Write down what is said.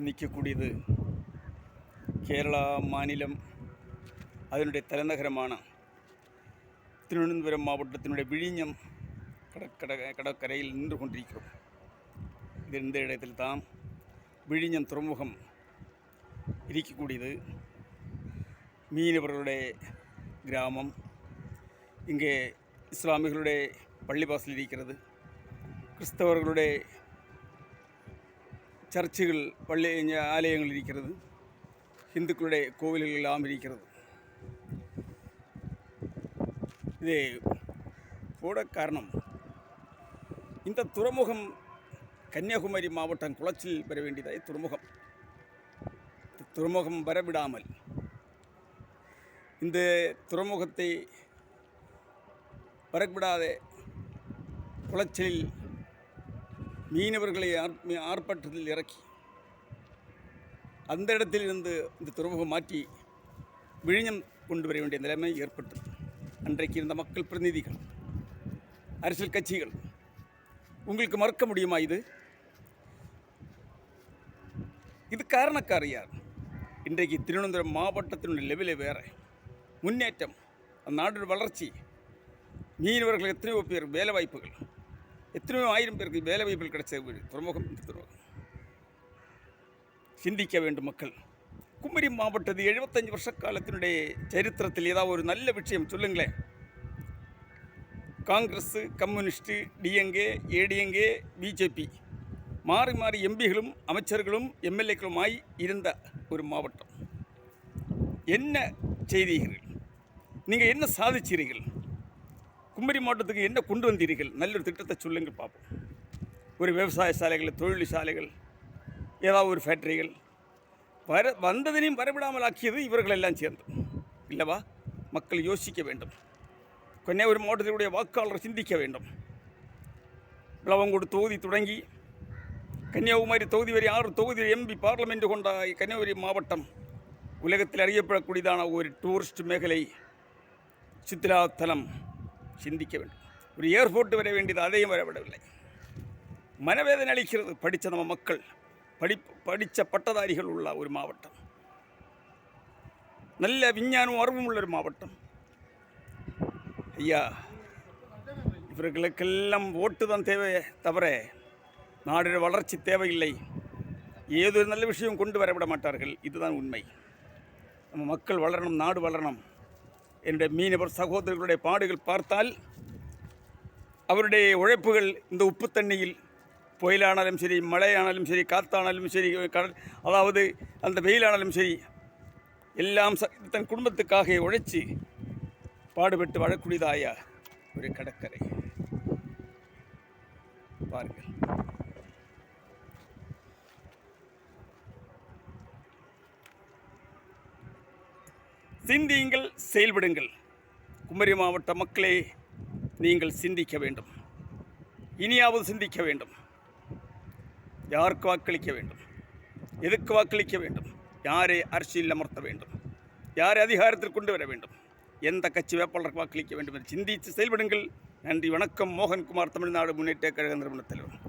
நிற்கக்கூடியது கேரளா மாநிலம், அதனுடைய தலைநகரமான திருவனந்தபுரம் மாவட்டத்தினுடைய விழிஞம் கடற்கரையில் நின்று கொண்டிருக்கிறோம். இந்த இடத்தில் தான் விழிஞம் துறைமுகம் இருக்கக்கூடியது. மீனவர்களுடைய கிராமம். இங்கே இஸ்லாமியர்களுடைய பள்ளிவாசல் இருக்கிறது, கிறிஸ்தவர்களுடைய சர்ச்சுகள் ஆலயங்கள் இருக்கிறது, இந்துக்களுடைய கோவில்கள் எல்லாம் இருக்கிறது. இது போட காரணம் இந்த துறைமுகம் கன்னியாகுமரி மாவட்டம் குளச்சலில் பெற வேண்டியதாய் துறைமுகம் வரவிடாமல் இந்த துறைமுகத்தை வரவிடாத குளச்சலில் மீனவர்களை ஆர்ப்பாட்டத்தில் இறக்கி அந்த இடத்தில் இருந்து இந்த துறைமுகம் மாற்றி விழிஞம் கொண்டு வர வேண்டிய நிலைமை ஏற்பட்டது. அன்றைக்கு இருந்த மக்கள் பிரதிநிதிகள், அரசியல் கட்சிகள், உங்களுக்கு மறக்க முடியுமா? இது காரணக்காரர் யார்? இன்றைக்கு திருவனந்தபுரம் மாவட்டத்தினுடைய லெவலே வேறு, முன்னேற்றம், அந்த நாடு வளர்ச்சி, மீனவர்கள் எத்தனையோ பேர் வேலை வாய்ப்புகள், எத்தனையோ ஆயிரம் பேருக்கு வேலை வாய்ப்புகள் கிடைச்ச துறைமுகம் இந்த துறைமுகம். சிந்திக்க வேண்டும் மக்கள். குமரி மாவட்டத்து 75 வருஷ காலத்தினுடைய சரித்திரத்தில் ஏதாவது ஒரு நல்ல விஷயம் சொல்லுங்களேன். காங்கிரஸ், கம்யூனிஸ்ட்டு, டிஎன்கே, ஏடிஎன்கே, பிஜேபி மாறி மாறி எம்பிகளும் அமைச்சர்களும் எம்எல்ஏக்களுமாய் இருந்த ஒரு மாவட்டம். என்ன செய்தீர்கள்? நீங்கள் என்ன சாதிச்சீர்கள்? குமரி மாவட்டத்துக்கு என்ன கொண்டு வந்தீர்கள்? நல்ல ஒரு திட்டத்தை சொல்லுங்கள் பார்ப்போம். ஒரு விவசாய சாலைகள், தொழில் சாலைகள், ஏதாவது ஒரு ஃபேக்ட்ரிகள் வந்ததினையும் வரவிடாமல் ஆக்கியது இவர்கள் எல்லாம் சேர்ந்து இல்லவா? மக்கள் யோசிக்க வேண்டும். கன்னியாகுமரி மாவட்டத்தினுடைய வாக்காளர் சிந்திக்க வேண்டும். விளவங்கோடு தொகுதி தொடங்கி கன்னியாகுமரி தொகுதி வரை 6 தொகுதி எம்பி பார்லமெண்ட் கொண்ட கன்னியாகுமரி மாவட்டம் உலகத்தில் அறியப்படக்கூடியதான ஒரு டூரிஸ்ட் மேഖலை, சுற்றுலாத்தலம். சிந்திக்க வேண்டும். ஒரு ஏர்போர்ட் வர வேண்டியது, அதையும் வரவிடவில்லை. மனவேதனை அளிக்கிறது. படித்த நம்ம மக்கள், படித்த பட்டதாரிகள் உள்ள ஒரு மாவட்டம், நல்ல விஞ்ஞானமும் அறிவும் உள்ள ஒரு மாவட்டம். ஐயா, இவர்களுக்கெல்லாம் ஓட்டு தான் தேவை தவிர நாடு வளர்ச்சி தேவையில்லை. ஏதோ நல்ல விஷயம் கொண்டு வரவிட மாட்டார்கள். இதுதான் உண்மை. நம்ம மக்கள் வளரணும், நாடு வளரணும். என்னுடைய மீனவர் சகோதரர்களுடைய பாடுகள் பார்த்தால், அவருடைய உழைப்புகள் இந்த உப்பு தண்ணியில், புயலானாலும் சரி, மழையானாலும் சரி, காற்றானாலும் சரி, அதாவது அந்த வெயிலானாலும் சரி, எல்லாம் தன் குடும்பத்துக்காக உழைச்சி பாடுபட்டு வாழக்கூடியதாய ஒரு கடற்கரை பாருங்கள். சிந்தியுங்கள், செயல்படுங்கள். குமரி மாவட்ட மக்களே, நீங்கள் சிந்திக்க வேண்டும். இனியாவது சிந்திக்க வேண்டும். யாருக்கு வாக்களிக்க வேண்டும்? எதுக்கு வாக்களிக்க வேண்டும்? யாரை அரசியலில் அமர்த்த வேண்டும்? யாரை அதிகாரத்தில் கொண்டு வர வேண்டும்? எந்த கட்சி வேட்பாளருக்கு வாக்களிக்க வேண்டும் என்று சிந்தித்து செயல்படுங்கள். நன்றி, வணக்கம். மோகன்குமார், தமிழ்நாடு முன்னேற்ற கழக நிறுவன தலைவர்.